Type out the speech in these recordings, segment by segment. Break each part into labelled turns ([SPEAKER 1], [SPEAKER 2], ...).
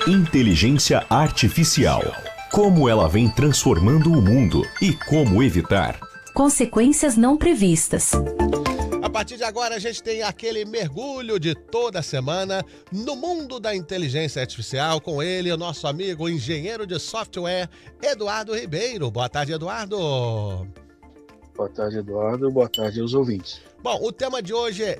[SPEAKER 1] Inteligência Artificial. Como ela vem transformando o mundo e como evitar.
[SPEAKER 2] Consequências não previstas.
[SPEAKER 3] A partir de agora a gente tem aquele mergulho de toda semana no mundo da inteligência artificial com ele, o nosso amigo engenheiro de software, Eduardo Ribeiro. Boa tarde, Eduardo.
[SPEAKER 4] Boa tarde, Eduardo. Boa tarde aos ouvintes.
[SPEAKER 3] Bom, o tema de hoje é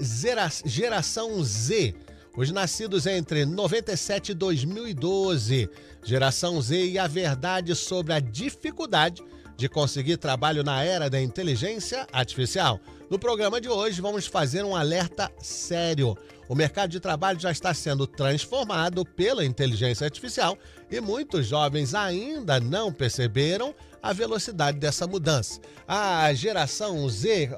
[SPEAKER 3] Geração Z. Os nascidos entre 97 e 2012. Geração Z e a verdade sobre a dificuldade de conseguir trabalho na era da inteligência artificial. No programa de hoje, vamos fazer um alerta sério. O mercado de trabalho já está sendo transformado pela inteligência artificial e muitos jovens ainda não perceberam a velocidade dessa mudança. A geração Z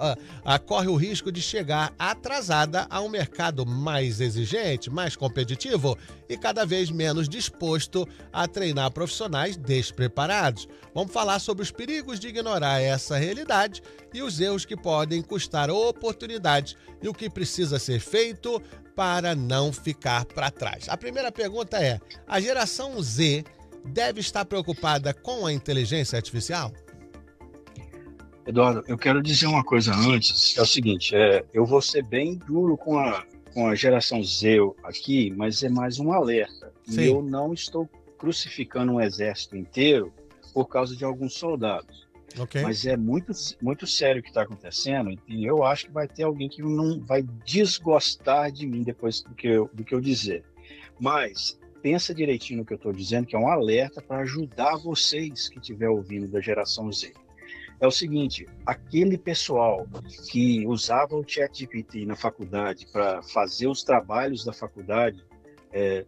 [SPEAKER 3] corre o risco de chegar atrasada a um mercado mais exigente, mais competitivo e cada vez menos disposto a treinar profissionais despreparados. Vamos falar sobre os perigos de ignorar essa realidade e os erros que podem custar oportunidades e o que precisa ser feito para não ficar para trás. A primeira pergunta é: a geração Z deve estar preocupada com a inteligência artificial?
[SPEAKER 4] Eduardo, eu quero dizer uma coisa antes, é o seguinte, eu vou ser bem duro com a geração Z aqui, mas é mais um alerta.
[SPEAKER 3] Sim.
[SPEAKER 4] E eu não estou crucificando um exército inteiro por causa de alguns soldados.
[SPEAKER 3] Ok.
[SPEAKER 4] Mas é muito, muito sério o que está acontecendo e eu acho que vai ter alguém que não vai desgostar de mim depois do que eu dizer. Mas pensa direitinho no que eu estou dizendo, que é um alerta para ajudar vocês que estiver ouvindo da geração Z. É o seguinte, aquele pessoal que usava o ChatGPT na faculdade para fazer os trabalhos da faculdade,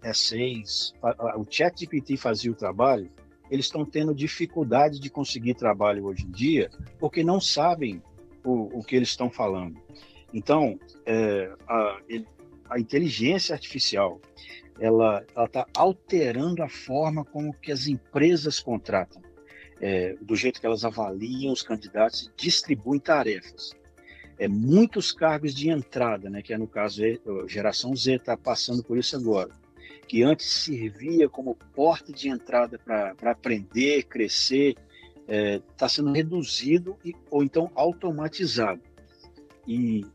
[SPEAKER 4] essays, o ChatGPT fazia o trabalho, eles estão tendo dificuldade de conseguir trabalho hoje em dia porque não sabem o que eles estão falando. Então, a inteligência artificial, ela está alterando a forma como que as empresas contratam, do jeito que elas avaliam os candidatos e distribuem tarefas. Muitos cargos de entrada, né, que no caso a geração Z está passando por isso agora, que antes servia como porta de entrada para aprender, crescer, está sendo reduzido ou então automatizado. E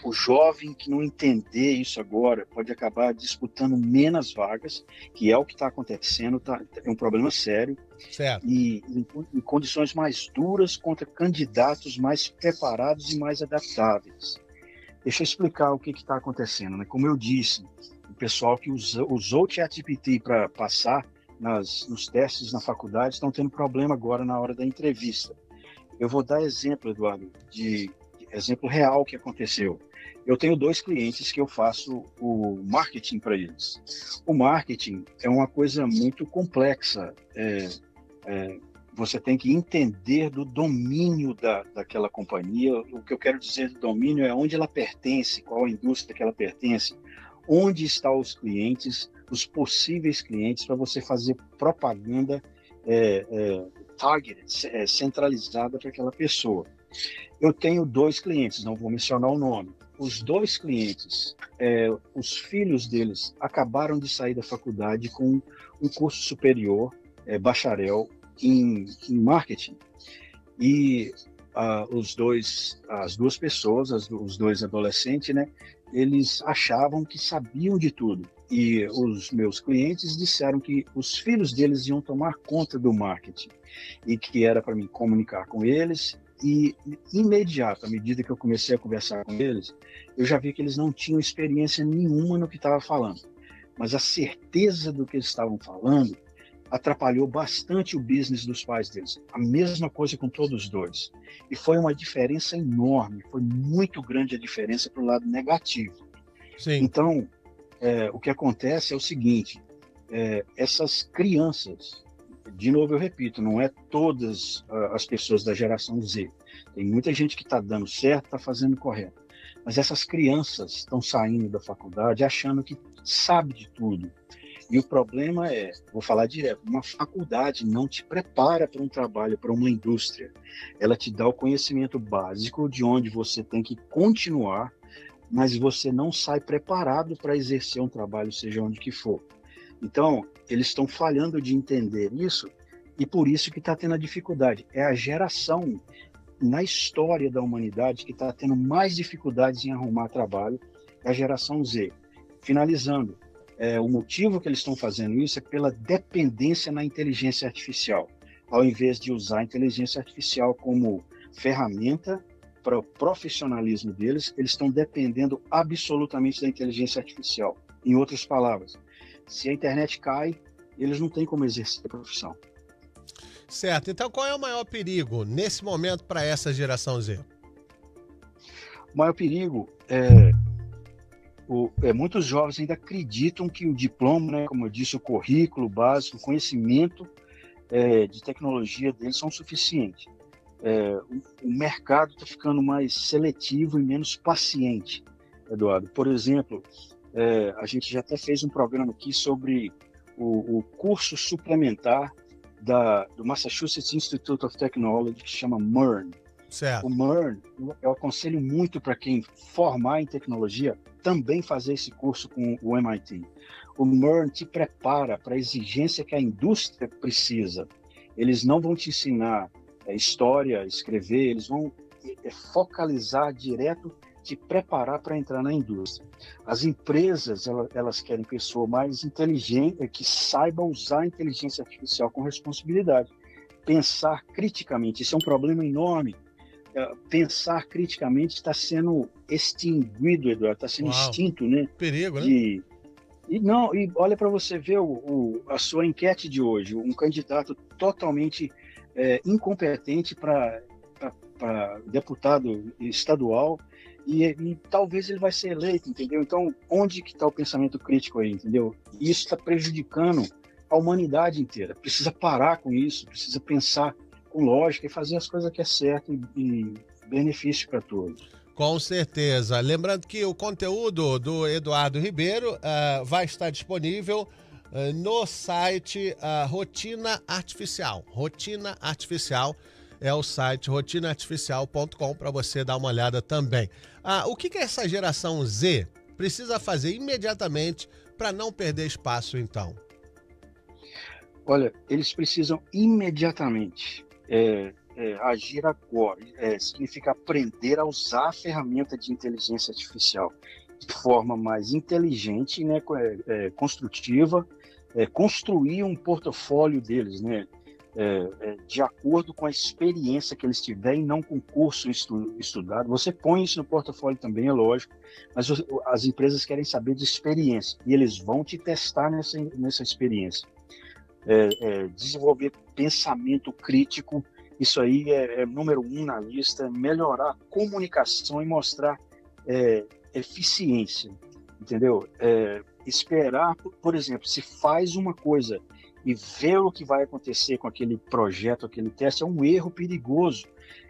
[SPEAKER 4] o jovem que não entender isso agora pode acabar disputando menos vagas, que é o que está acontecendo, é um problema sério.
[SPEAKER 3] Certo.
[SPEAKER 4] E em condições mais duras contra candidatos mais preparados e mais adaptáveis. Deixa eu explicar o que está acontecendo, né? Como eu disse, o pessoal que usou o ChatGPT para passar nos testes na faculdade estão tendo problema agora na hora da entrevista. Eu vou dar exemplo, Eduardo, de exemplo real que aconteceu. Eu tenho 2 clientes que eu faço o marketing para eles. O marketing é uma coisa muito complexa. Você tem que entender do domínio daquela companhia. O que eu quero dizer do domínio é onde ela pertence, qual a indústria que ela pertence, onde estão os clientes, os possíveis clientes, para você fazer propaganda targeted, centralizada para aquela pessoa. Eu tenho 2 clientes, não vou mencionar o nome. Os 2 clientes, os filhos deles acabaram de sair da faculdade com um curso superior, bacharel em marketing. E as 2 pessoas, os 2 adolescentes, né, eles achavam que sabiam de tudo. E os meus clientes disseram que os filhos deles iam tomar conta do marketing e que era para mim comunicar com eles. E imediato, à medida que eu comecei a conversar com eles, eu já vi que eles não tinham experiência nenhuma no que estava falando. Mas a certeza do que eles estavam falando atrapalhou bastante o business dos pais deles. A mesma coisa com todos os 2. E foi uma diferença enorme, foi muito grande a diferença para o lado negativo.
[SPEAKER 3] Sim.
[SPEAKER 4] Então, o que acontece é o seguinte, essas crianças, de novo eu repito, não é todas as pessoas da geração Z. Tem muita gente que está dando certo, está fazendo correto. Mas essas crianças estão saindo da faculdade achando que sabe de tudo. E o problema vou falar direto, uma faculdade não te prepara para um trabalho, para uma indústria. Ela te dá o conhecimento básico de onde você tem que continuar, mas você não sai preparado para exercer um trabalho, seja onde que for. Então, eles estão falhando de entender isso e por isso que está tendo a dificuldade. É a geração na história da humanidade que está tendo mais dificuldades em arrumar trabalho, é a geração Z. Finalizando, o motivo que eles estão fazendo isso é pela dependência na inteligência artificial. Ao invés de usar a inteligência artificial como ferramenta para o profissionalismo deles, eles estão dependendo absolutamente da inteligência artificial. Em outras palavras, se a internet cai, eles não têm como exercer a profissão.
[SPEAKER 3] Certo. Então, qual é o maior perigo nesse momento para essa geração Z?
[SPEAKER 4] O maior perigo muitos jovens ainda acreditam que o diploma, né, como eu disse, o currículo básico, o conhecimento de tecnologia deles são suficientes. O mercado está ficando mais seletivo e menos paciente, Eduardo. Por exemplo, a gente já até fez um programa aqui sobre o curso suplementar do Massachusetts Institute of Technology, que chama MEARN.
[SPEAKER 3] Certo.
[SPEAKER 4] O MEARN, eu aconselho muito para quem formar em tecnologia, também fazer esse curso com o MIT. O MEARN te prepara para a exigência que a indústria precisa. Eles não vão te ensinar história, escrever, eles vão focalizar direto, te preparar para entrar na indústria. As empresas, elas querem pessoa mais inteligente, que saiba usar a inteligência artificial com responsabilidade. Pensar criticamente, isso é um problema enorme. Pensar criticamente está sendo extinguido, Eduardo, está sendo extinto, né?
[SPEAKER 3] Perigo, né?
[SPEAKER 4] E olha para você ver a sua enquete de hoje, um candidato totalmente incompetente para deputado estadual, e talvez ele vai ser eleito, entendeu? Então, onde que está o pensamento crítico aí, entendeu? E isso está prejudicando a humanidade inteira. Precisa parar com isso, precisa pensar com lógica e fazer as coisas que é certo e benefício para todos.
[SPEAKER 3] Com certeza. Lembrando que o conteúdo do Eduardo Ribeiro vai estar disponível no site Rotina Artificial. Rotina Artificial é o site rotinaartificial.com para você dar uma olhada também. O que essa geração Z precisa fazer imediatamente para não perder espaço, então?
[SPEAKER 4] Olha, eles precisam imediatamente agir agora. Significa aprender a usar a ferramenta de inteligência artificial de forma mais inteligente, né, construtiva, construir um portfólio deles, né, de acordo com a experiência que eles tiverem, não com curso estudado. Você põe isso no portfólio também, é lógico, mas as empresas querem saber de experiência e eles vão te testar nessa experiência. Desenvolver pensamento crítico, isso aí é número 1 na lista. Melhorar a comunicação e mostrar eficiência, entendeu? Esperar, por exemplo, se faz uma coisa e ver o que vai acontecer com aquele projeto, aquele teste, é um erro perigoso.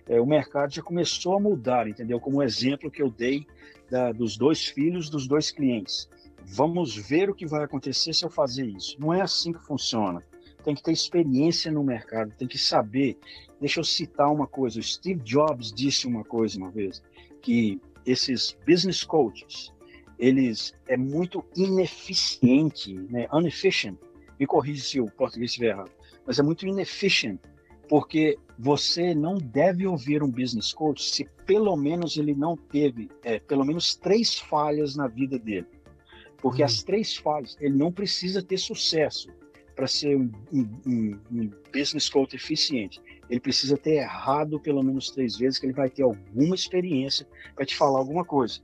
[SPEAKER 4] O mercado já começou a mudar, entendeu? Como o exemplo que eu dei dos 2 filhos dos 2 clientes. Vamos ver o que vai acontecer se eu fazer isso. Não é assim que funciona. Tem que ter experiência no mercado, tem que saber. Deixa eu citar uma coisa. O Steve Jobs disse uma coisa uma vez, que esses business coaches, eles muito ineficiente, né? Inefficient. Me corrija se o português estiver errado, mas é muito inefficient, porque você não deve ouvir um business coach se pelo menos ele não teve pelo menos 3 falhas na vida dele. Porque as 3 falhas, ele não precisa ter sucesso para ser um business coach eficiente. Ele precisa ter errado pelo menos 3 vezes, que ele vai ter alguma experiência para te falar alguma coisa.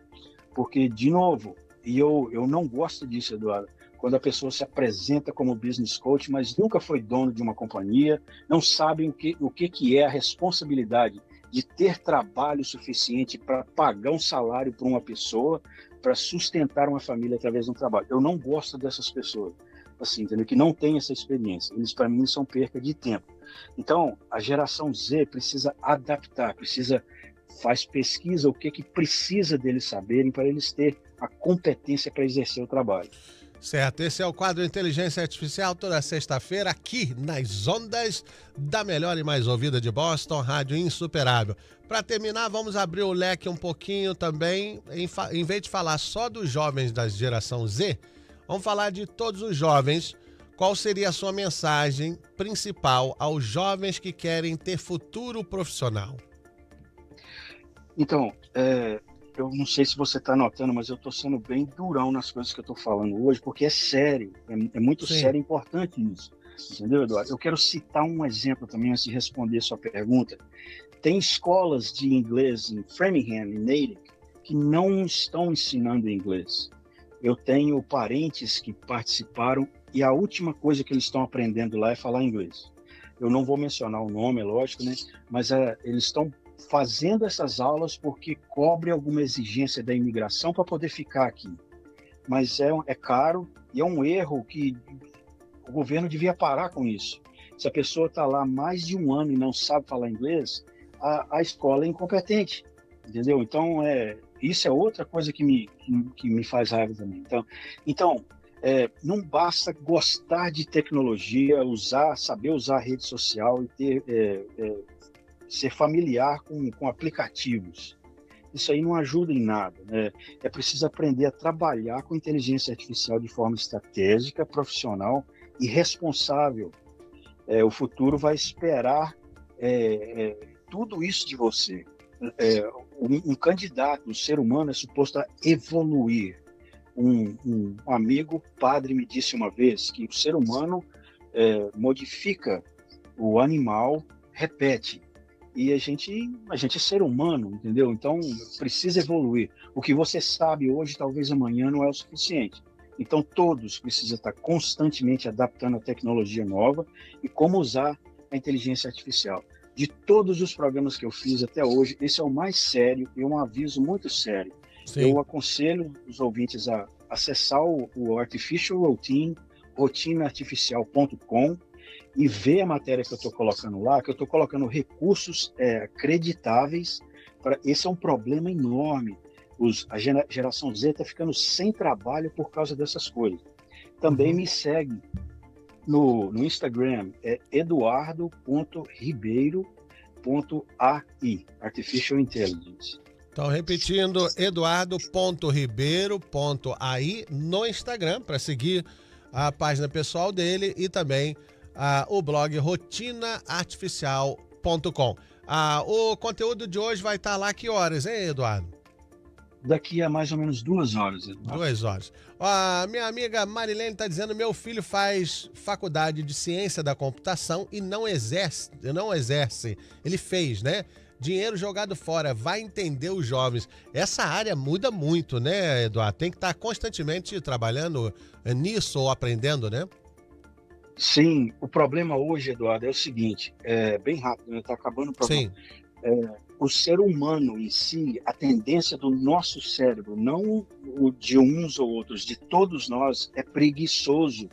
[SPEAKER 4] Porque, de novo, e eu não gosto disso, Eduardo, quando a pessoa se apresenta como business coach, mas nunca foi dono de uma companhia, não sabem o que é a responsabilidade de ter trabalho suficiente para pagar um salário para uma pessoa, para sustentar uma família através de um trabalho. Eu não gosto dessas pessoas, assim, entendeu? Que não têm essa experiência. Eles, para mim, são perca de tempo. Então, a geração Z precisa adaptar, faz pesquisa, o que precisa deles saberem para eles terem a competência para exercer o trabalho.
[SPEAKER 3] Certo, esse é o quadro Inteligência Artificial, toda sexta-feira, aqui nas ondas da melhor e mais ouvida de Boston, Rádio Insuperável. Para terminar, vamos abrir o leque um pouquinho também, em vez de falar só dos jovens da geração Z, Vamos falar de todos os jovens. Qual seria a sua mensagem principal aos jovens que querem ter futuro profissional?
[SPEAKER 4] Então, eu não sei se você está notando, mas eu estou sendo bem durão nas coisas que eu estou falando hoje, porque é sério, é muito
[SPEAKER 3] Sim.
[SPEAKER 4] sério e importante isso. Entendeu, Eduardo? Eu quero citar um exemplo também antes de responder a sua pergunta. Tem escolas de inglês em Framingham, em Natick, que não estão ensinando inglês. Eu tenho parentes que participaram e a última coisa que eles estão aprendendo lá é falar inglês. Eu não vou mencionar o nome, é lógico, né? Mas eles estão fazendo essas aulas porque cobre alguma exigência da imigração para poder ficar aqui. Mas é caro e é um erro que o governo devia parar com isso. Se a pessoa está lá mais de um ano e não sabe falar inglês, a escola é incompetente, entendeu? Então, isso é outra coisa que me faz raiva também. Então não basta gostar de tecnologia, saber usar a rede social e ser familiar com aplicativos. Isso aí não ajuda em nada, né? É preciso aprender a trabalhar com inteligência artificial de forma estratégica, profissional e responsável. O futuro vai esperar tudo isso de você. Um candidato, um ser humano é suposto a evoluir. Um amigo padre me disse uma vez que o ser humano modifica, o animal repete. E a gente é ser humano, entendeu? Então, precisa evoluir. O que você sabe hoje, talvez amanhã não é o suficiente. Então, todos precisam estar constantemente adaptando a tecnologia nova e como usar a inteligência artificial. De todos os programas que eu fiz até hoje, esse é o mais sério e um aviso muito sério. Sim. Eu aconselho os ouvintes a acessar o Artificial Routine, rotineartificial.com, e ver a matéria que eu estou colocando lá, que eu estou colocando recursos acreditáveis. Esse é um problema enorme. A geração Z está ficando sem trabalho por causa dessas coisas. Também me segue no Instagram, eduardo.ribeiro.ai, Artificial Intelligence.
[SPEAKER 3] Então, repetindo, eduardo.ribeiro.ai no Instagram, para seguir a página pessoal dele e também o blog rotinaartificial.com. O conteúdo de hoje vai estar lá que horas, hein, Eduardo?
[SPEAKER 4] Daqui a mais ou menos 2 horas, Eduardo.
[SPEAKER 3] 2 horas. A minha amiga Marilene está dizendo: meu filho faz faculdade de ciência da computação e não exerce. Ele fez, né? Dinheiro jogado fora, vai entender os jovens. Essa área muda muito, né, Eduardo? Tem que estar constantemente trabalhando nisso ou aprendendo, né?
[SPEAKER 4] Sim, o problema hoje, Eduardo, é o seguinte, bem rápido, né? Está acabando o programa.
[SPEAKER 3] Sim.
[SPEAKER 4] O ser humano em si, a tendência do nosso cérebro, não o de uns ou outros, de todos nós, é preguiçoso.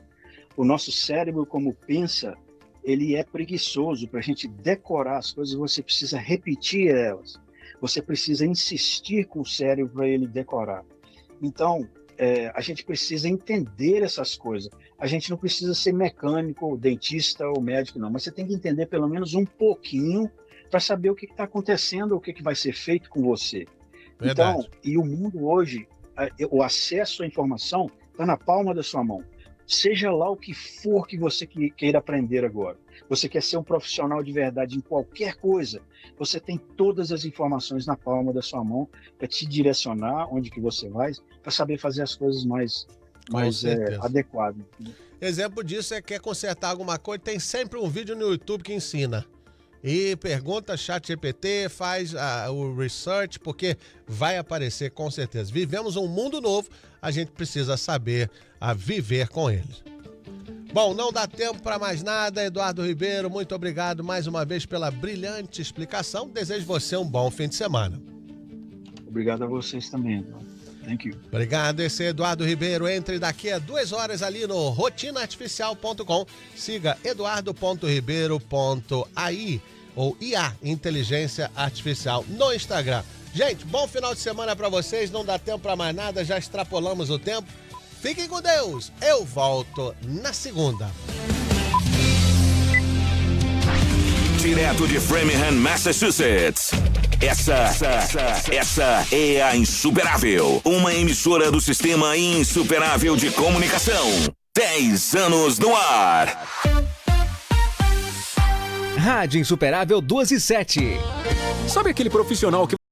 [SPEAKER 4] O nosso cérebro, como pensa, ele é preguiçoso. Para a gente decorar as coisas, você precisa repetir elas. Você precisa insistir com o cérebro para ele decorar. Então, a gente precisa entender essas coisas. A gente não precisa ser mecânico, dentista ou médico, não. Mas você tem que entender pelo menos um pouquinho para saber o que está acontecendo, o que vai ser feito com você.
[SPEAKER 3] Verdade.
[SPEAKER 4] Então, e o mundo hoje, o acesso à informação está na palma da sua mão. Seja lá o que for que você queira aprender agora. Você quer ser um profissional de verdade em qualquer coisa, você tem todas as informações na palma da sua mão para te direcionar onde que você vai, para saber fazer as coisas mais adequadas.
[SPEAKER 3] Exemplo disso é que quer consertar alguma coisa, tem sempre um vídeo no YouTube que ensina. E pergunta, ChatGPT, faz o research, porque vai aparecer com certeza. Vivemos um mundo novo, a gente precisa saber viver com ele. Bom, não dá tempo para mais nada. Eduardo Ribeiro, muito obrigado mais uma vez pela brilhante explicação. Desejo você um bom fim de semana.
[SPEAKER 4] Obrigado a vocês também, Eduardo. Thank you.
[SPEAKER 3] Obrigado, esse é Eduardo Ribeiro. Entre daqui a 2 horas ali no rotinaartificial.com. Siga eduardo.ribeiro.ai ou IA, Inteligência Artificial, no Instagram. Gente, bom final de semana para vocês. Não dá tempo para mais nada, já extrapolamos o tempo. Fiquem com Deus. Eu volto na segunda.
[SPEAKER 1] Direto de Framingham, Massachusetts.
[SPEAKER 5] Essa é a Insuperável, uma emissora do Sistema Insuperável de Comunicação. 10 anos no ar.
[SPEAKER 6] Rádio Insuperável 12:07.
[SPEAKER 7] Sabe aquele profissional que